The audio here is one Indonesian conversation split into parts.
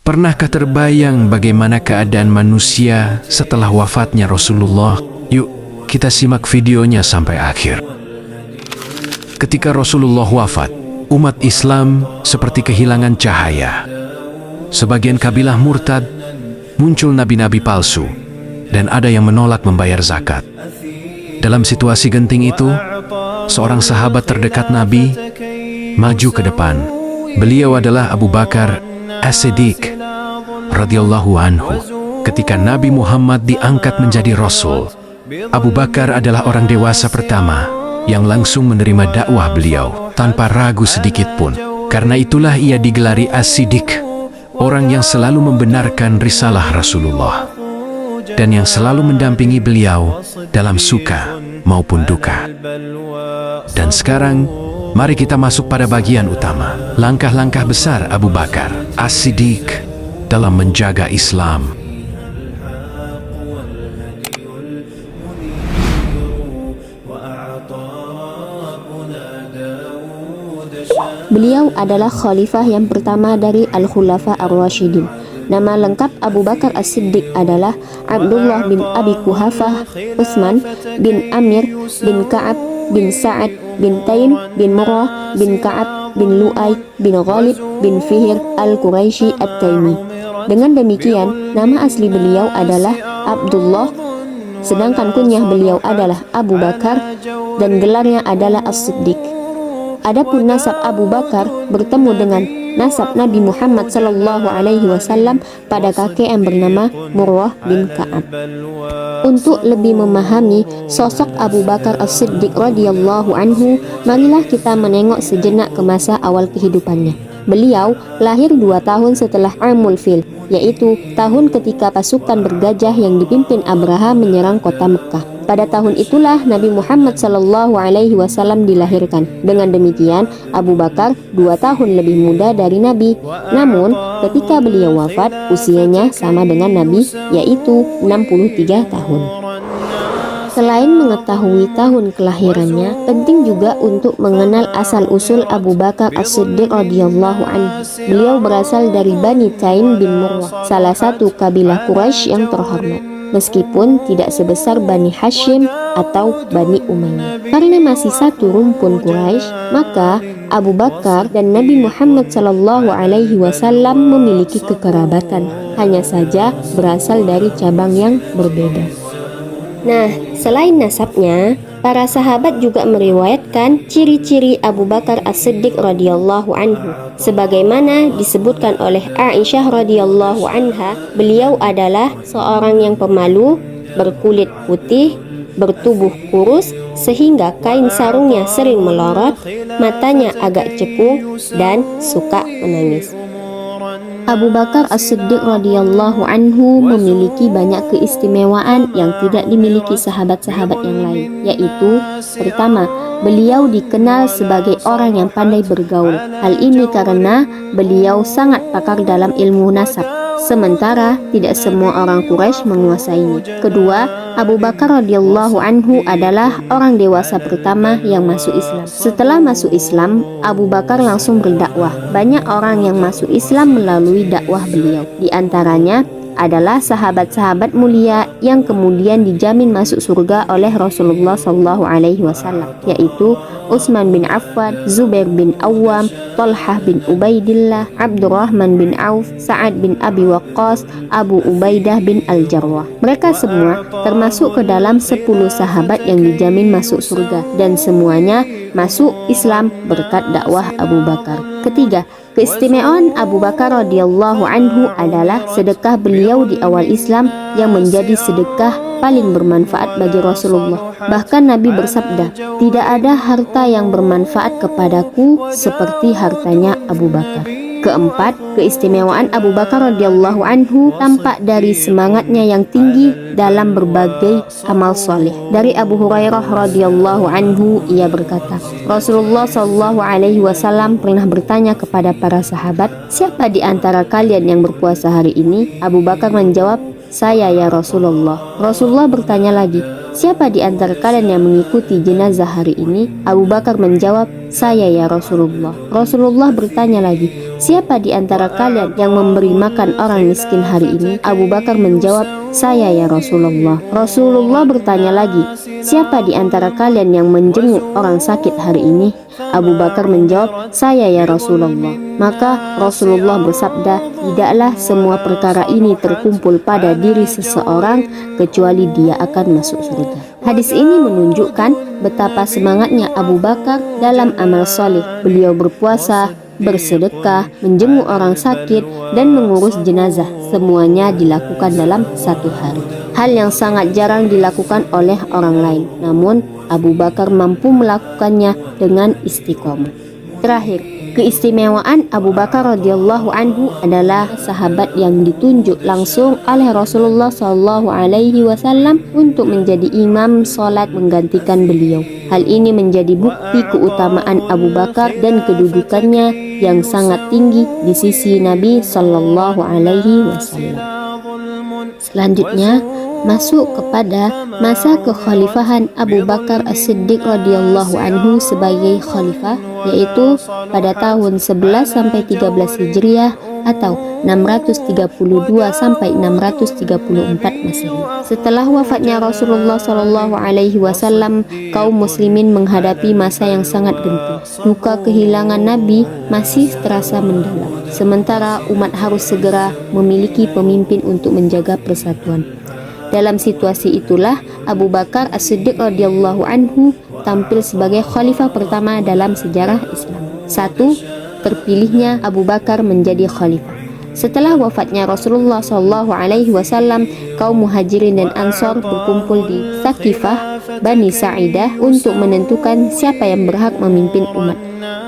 Pernahkah terbayang bagaimana keadaan manusia setelah wafatnya Rasulullah? Yuk, kita simak videonya sampai akhir. Ketika Rasulullah wafat, umat Islam seperti kehilangan cahaya. Sebagian kabilah murtad, muncul nabi-nabi palsu, dan ada yang menolak membayar zakat. Dalam situasi genting itu, seorang sahabat terdekat Nabi maju ke depan. Beliau adalah Abu Bakar As-Siddiq radhiyallahu anhu. Ketika Nabi Muhammad diangkat menjadi Rasul, Abu Bakar adalah orang dewasa pertama yang langsung menerima dakwah beliau tanpa ragu sedikit pun. Karena itulah ia digelari As-Siddiq, orang yang selalu membenarkan risalah Rasulullah dan yang selalu mendampingi beliau dalam suka maupun duka. Dan sekarang, mari kita masuk pada bagian utama. Langkah-langkah besar Abu Bakar As-Siddiq dalam menjaga Islam. Beliau adalah khalifah yang pertama dari Al-Khulafa Ar-Rasyidin. Nama lengkap Abu Bakar As-Siddiq adalah Abdullah bin Abi Quhafah, Utsman bin Amir bin Ka'ab bin Sa'ad bin Taim bin Murrah bin Ka'ab bin Lu'ay bin Ghalib bin Fihr Al-Quraisy At-Taimi. Dengan demikian, nama asli beliau adalah Abdullah, sedangkan kunyah beliau adalah Abu Bakar dan gelarnya adalah As-Siddiq. Adapun nasab Abu Bakar bertemu dengan nasab Nabi Muhammad SAW pada kakek yang bernama Murrah bin Ka'ab. Untuk lebih memahami sosok Abu Bakar As-Siddiq radhiyallahu anhu, marilah kita menengok sejenak ke masa awal kehidupannya. Beliau lahir 2 tahun setelah Amul Fil, yaitu tahun ketika pasukan bergajah yang dipimpin Abraha menyerang kota Mekah. Pada tahun itulah Nabi Muhammad SAW dilahirkan. Dengan demikian, Abu Bakar 2 tahun lebih muda dari Nabi. Namun, ketika beliau wafat, usianya sama dengan Nabi, yaitu 63 tahun. Selain mengetahui tahun kelahirannya, penting juga untuk mengenal asal-usul Abu Bakar As-Siddiq radhiyallahu anhu. Beliau berasal dari Bani Taim bin Murrah, salah satu kabilah Quraisy yang terhormat. Meskipun tidak sebesar Bani Hashim atau Bani Umayyah. Karena masih satu rumpun Quraisy, maka Abu Bakar dan Nabi Muhammad SAW memiliki kekerabatan, hanya saja berasal dari cabang yang berbeda. Nah, selain nasabnya, para sahabat juga meriwayatkan ciri-ciri Abu Bakar As-Siddiq radhiyallahu anhu. Sebagaimana disebutkan oleh Aisyah radhiyallahu anha, beliau adalah seorang yang pemalu, berkulit putih, bertubuh kurus, sehingga kain sarungnya sering melorot, matanya agak cekung, dan suka menangis. Abu Bakar As-Siddiq radhiyallahu anhu memiliki banyak keistimewaan yang tidak dimiliki sahabat-sahabat yang lain, yaitu pertama, beliau dikenal sebagai orang yang pandai bergaul. Hal ini karena beliau sangat pakar dalam ilmu nasab, sementara tidak semua orang Quraisy menguasainya. Kedua, Abu Bakar radhiyallahu anhu adalah orang dewasa pertama yang masuk Islam. Setelah masuk Islam, Abu Bakar langsung berdakwah. Banyak orang yang masuk Islam melalui dakwah beliau. Di antaranya adalah sahabat-sahabat mulia yang kemudian dijamin masuk surga oleh Rasulullah SAW, yaitu Utsman bin Affan, Zubair bin Awam, Talhah bin Ubaidillah, Abdurrahman bin Auf, Sa'ad bin Abi Waqqas, Abu Ubaidah bin Al-Jarrah. Mereka semua termasuk ke dalam 10 sahabat yang dijamin masuk surga, dan semuanya masuk Islam berkat dakwah Abu Bakar. Ketiga, keistimewaan Abu Bakar radhiyallahu anhu adalah sedekah beliau di awal Islam yang menjadi sedekah paling bermanfaat bagi Rasulullah. Bahkan Nabi bersabda, "Tidak ada harta yang bermanfaat kepadaku seperti hartanya Abu Bakar." Keempat, keistimewaan Abu Bakar radhiyallahu anhu tampak dari semangatnya yang tinggi dalam berbagai amal soleh. Dari Abu Hurairah radhiyallahu anhu, ia berkata, Rasulullah SAW pernah bertanya kepada para sahabat, "Siapa di antara kalian yang berpuasa hari ini?" Abu Bakar menjawab, "Saya ya Rasulullah." Rasulullah bertanya lagi, "Siapa di antara kalian yang mengikuti jenazah hari ini?" Abu Bakar menjawab, "Saya ya Rasulullah." Rasulullah bertanya lagi, "Siapa di antara kalian yang memberi makan orang miskin hari ini?" Abu Bakar menjawab, "Saya ya Rasulullah." Rasulullah bertanya lagi, "Siapa di antara kalian yang menjenguk orang sakit hari ini?" Abu Bakar menjawab, "Saya ya Rasulullah." Maka Rasulullah bersabda, "Tidaklah semua perkara ini terkumpul pada diri seseorang kecuali dia akan masuk surga." Hadis ini menunjukkan betapa semangatnya Abu Bakar dalam amal soleh. Beliau berpuasa, bersedekah, menjenguk orang sakit, dan mengurus jenazah. Semuanya dilakukan dalam satu hari. Hal yang sangat jarang dilakukan oleh orang lain. Namun Abu Bakar mampu melakukannya dengan istiqomah. Terakhir, keistimewaan Abu Bakar radhiyallahu anhu adalah sahabat yang ditunjuk langsung oleh Rasulullah SAW untuk menjadi imam sholat menggantikan beliau. Hal ini menjadi bukti keutamaan Abu Bakar dan kedudukannya yang sangat tinggi di sisi Nabi SAW. Selanjutnya, masuk kepada masa kekhalifahan Abu Bakar As-Siddiq radhiyallahu anhu sebagai khalifah, yaitu pada tahun 11 sampai 13 Hijriah atau 632 sampai 634 Masehi. Setelah wafatnya Rasulullah SAW, kaum muslimin menghadapi masa yang sangat genting. Duka kehilangan Nabi masih terasa mendalam. Sementara umat harus segera memiliki pemimpin untuk menjaga persatuan. Dalam situasi itulah Abu Bakar As-Siddiq radhiyallahu anhu tampil sebagai khalifah pertama dalam sejarah Islam. 1. Terpilihnya Abu Bakar menjadi khalifah. Setelah wafatnya Rasulullah SAW, kaum Muhajirin dan Ansor berkumpul di Saqifah Bani Sa'idah untuk menentukan siapa yang berhak memimpin umat.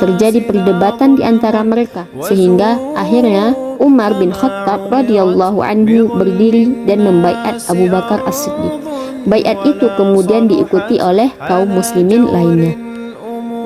Terjadi perdebatan di antara mereka, sehingga akhirnya Umar bin Khattab radhiyallahu anhu berdiri dan membaiat Abu Bakar As-Siddiq. Baiat itu kemudian diikuti oleh kaum muslimin lainnya.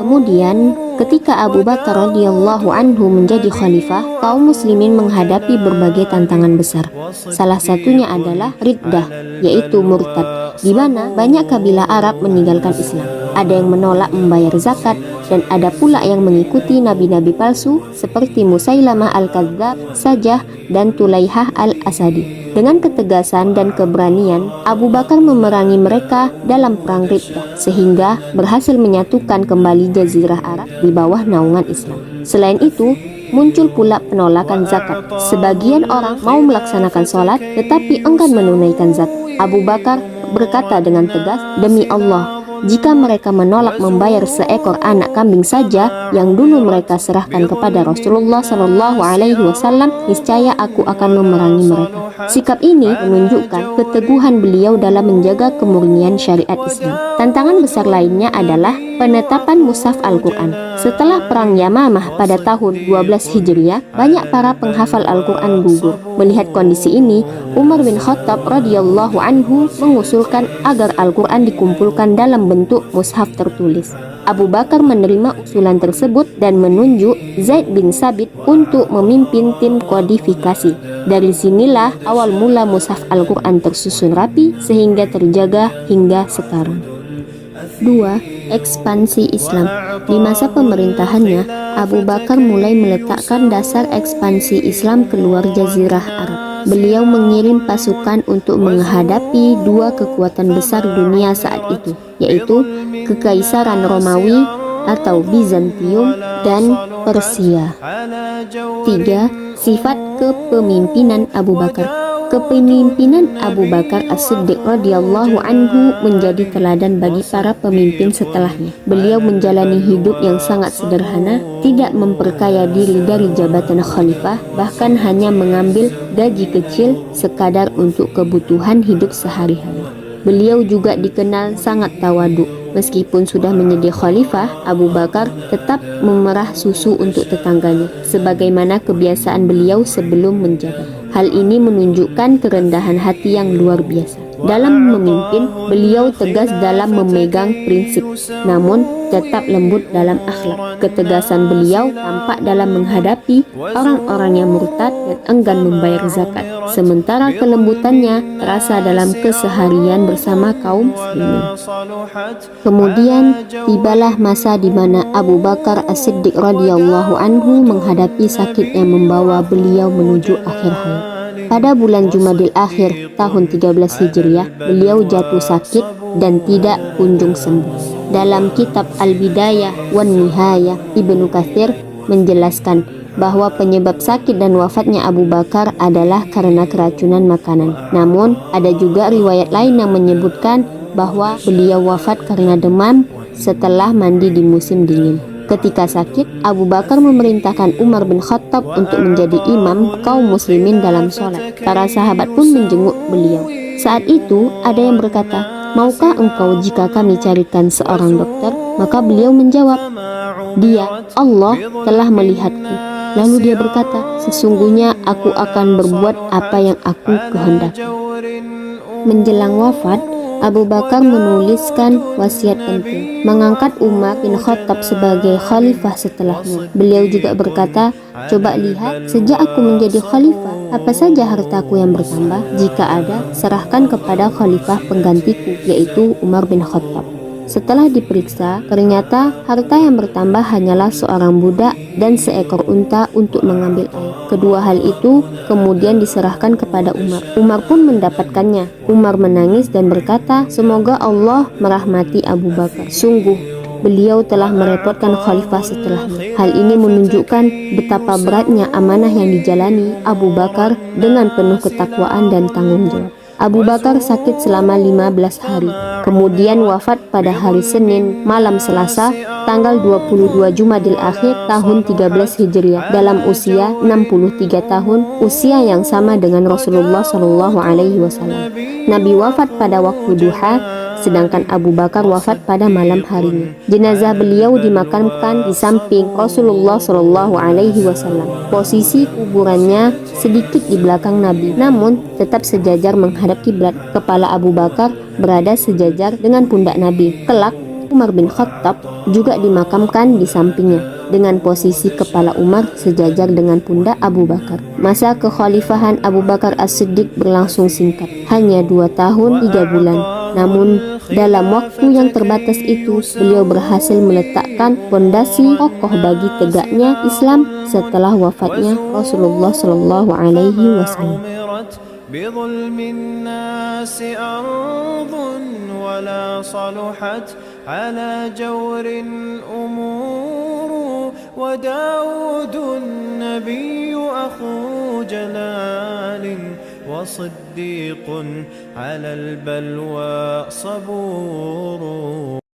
Kemudian, ketika Abu Bakar radhiyallahu anhu menjadi khalifah, kaum muslimin menghadapi berbagai tantangan besar. Salah satunya adalah riddah, yaitu murtad, di mana banyak kabilah Arab meninggalkan Islam. Ada yang menolak membayar zakat, dan ada pula yang mengikuti nabi-nabi palsu seperti Musailamah al-Kadzdzab, Sajah, dan Tulaihah al-Asadi. Dengan ketegasan dan keberanian, Abu Bakar memerangi mereka dalam perang Riddah, sehingga berhasil menyatukan kembali Jazirah Arab di bawah naungan Islam. Selain itu, muncul pula penolakan zakat. Sebagian orang mau melaksanakan sholat tetapi enggan menunaikan zakat. Abu Bakar berkata dengan tegas, "Demi Allah, jika mereka menolak membayar seekor anak kambing saja yang dulu mereka serahkan kepada Rasulullah SAW, niscaya aku akan memerangi mereka." Sikap ini menunjukkan keteguhan beliau dalam menjaga kemurnian syariat Islam. Tantangan besar lainnya adalah penetapan mushaf Al-Quran. Setelah perang Yamamah pada tahun 12 Hijriah, banyak para penghafal Al-Quran gugur. Melihat kondisi ini, Umar bin Khattab radhiyallahu anhu mengusulkan agar Al-Quran dikumpulkan dalam bentuk mushaf tertulis. Abu Bakar menerima usulan tersebut dan menunjuk Zaid bin Sabit untuk memimpin tim kodifikasi. Dari sinilah awal mula mushaf Al-Quran tersusun rapi sehingga terjaga hingga sekarang. 2. Ekspansi Islam. Di masa pemerintahannya, Abu Bakar mulai meletakkan dasar ekspansi Islam keluar Jazirah Arab. Beliau mengirim pasukan untuk menghadapi dua kekuatan besar dunia saat itu, yaitu Kekaisaran Romawi atau Bizantium dan Persia. 3. Sifat kepemimpinan Abu Bakar. Kepemimpinan Abu Bakar As-Siddiq radhiyallahu anhu menjadi teladan bagi para pemimpin setelahnya. Beliau menjalani hidup yang sangat sederhana, tidak memperkaya diri dari jabatan khalifah, bahkan hanya mengambil gaji kecil sekadar untuk kebutuhan hidup sehari-hari. Beliau juga dikenal sangat tawadhu. Meskipun sudah menjadi khalifah, Abu Bakar tetap memerah susu untuk tetangganya, sebagaimana kebiasaan beliau sebelum menjabat. Hal ini menunjukkan kerendahan hati yang luar biasa. Dalam memimpin, beliau tegas dalam memegang prinsip. Namun, tetap lembut dalam akhlak. Ketegasan beliau tampak dalam menghadapi orang-orang yang murtad dan enggan membayar zakat. Sementara kelembutannya terasa dalam keseharian bersama kaum muslimin. Kemudian tibalah masa di mana Abu Bakar As-Siddiq radhiyallahu anhu menghadapi sakit yang membawa beliau menuju akhir hayat. Pada bulan Jumadil Akhir tahun 13 Hijriah, beliau jatuh sakit dan tidak kunjung sembuh. Dalam kitab Al-Bidayah wan Nihayah, Ibnu Katsir menjelaskan bahwa penyebab sakit dan wafatnya Abu Bakar adalah karena keracunan makanan. Namun, ada juga riwayat lain yang menyebutkan bahwa beliau wafat karena demam setelah mandi di musim dingin. Ketika sakit, Abu Bakar memerintahkan Umar bin Khattab untuk menjadi imam kaum muslimin dalam sholat. Para sahabat pun menjenguk beliau. Saat itu, ada yang berkata, "Maukah engkau jika kami carikan seorang dokter?" Maka beliau menjawab, "Dia, Allah telah melihatku." Lalu dia berkata, "Sesungguhnya aku akan berbuat apa yang aku kehendaki." Menjelang wafat, Abu Bakar menuliskan wasiat penting, mengangkat Umar bin Khattab sebagai khalifah setelahnya. Beliau juga berkata, "Coba lihat, sejak aku menjadi khalifah, apa saja hartaku yang bertambah? Jika ada, serahkan kepada khalifah penggantiku, yaitu Umar bin Khattab." Setelah diperiksa, ternyata harta yang bertambah hanyalah seorang budak dan seekor unta untuk mengambil air. Kedua hal itu kemudian diserahkan kepada Umar. Umar pun mendapatkannya. Umar menangis dan berkata, "Semoga Allah merahmati Abu Bakar. Sungguh, beliau telah merepotkan khalifah setelahnya." Hal ini menunjukkan betapa beratnya amanah yang dijalani Abu Bakar dengan penuh ketakwaan dan tanggung jawab. Abu Bakar sakit selama 15 hari, kemudian wafat pada hari Senin malam Selasa tanggal 22 Jumadil Akhir tahun 13 Hijriah dalam usia 63 tahun, usia yang sama dengan Rasulullah SAW. Nabi wafat pada waktu duha, sedangkan Abu Bakar wafat pada malam harinya. Jenazah beliau dimakamkan di samping Rasulullah SAW. Posisi kuburannya sedikit di belakang Nabi, namun tetap sejajar menghadap kiblat. Kepala Abu Bakar berada sejajar dengan pundak Nabi. Kelak, Umar bin Khattab juga dimakamkan di sampingnya, dengan posisi kepala Umar sejajar dengan pundak Abu Bakar. Masa kekhalifahan Abu Bakar As-Siddiq berlangsung singkat, hanya 2 tahun 3 bulan. Namun, dalam waktu yang terbatas itu, beliau berhasil meletakkan fondasi kokoh bagi tegaknya Islam setelah wafatnya Rasulullah SAW. بظلم الناس أرض ولا صلحت على جور أمور وداود النبي أخو جلال وصديق على البلوى صبور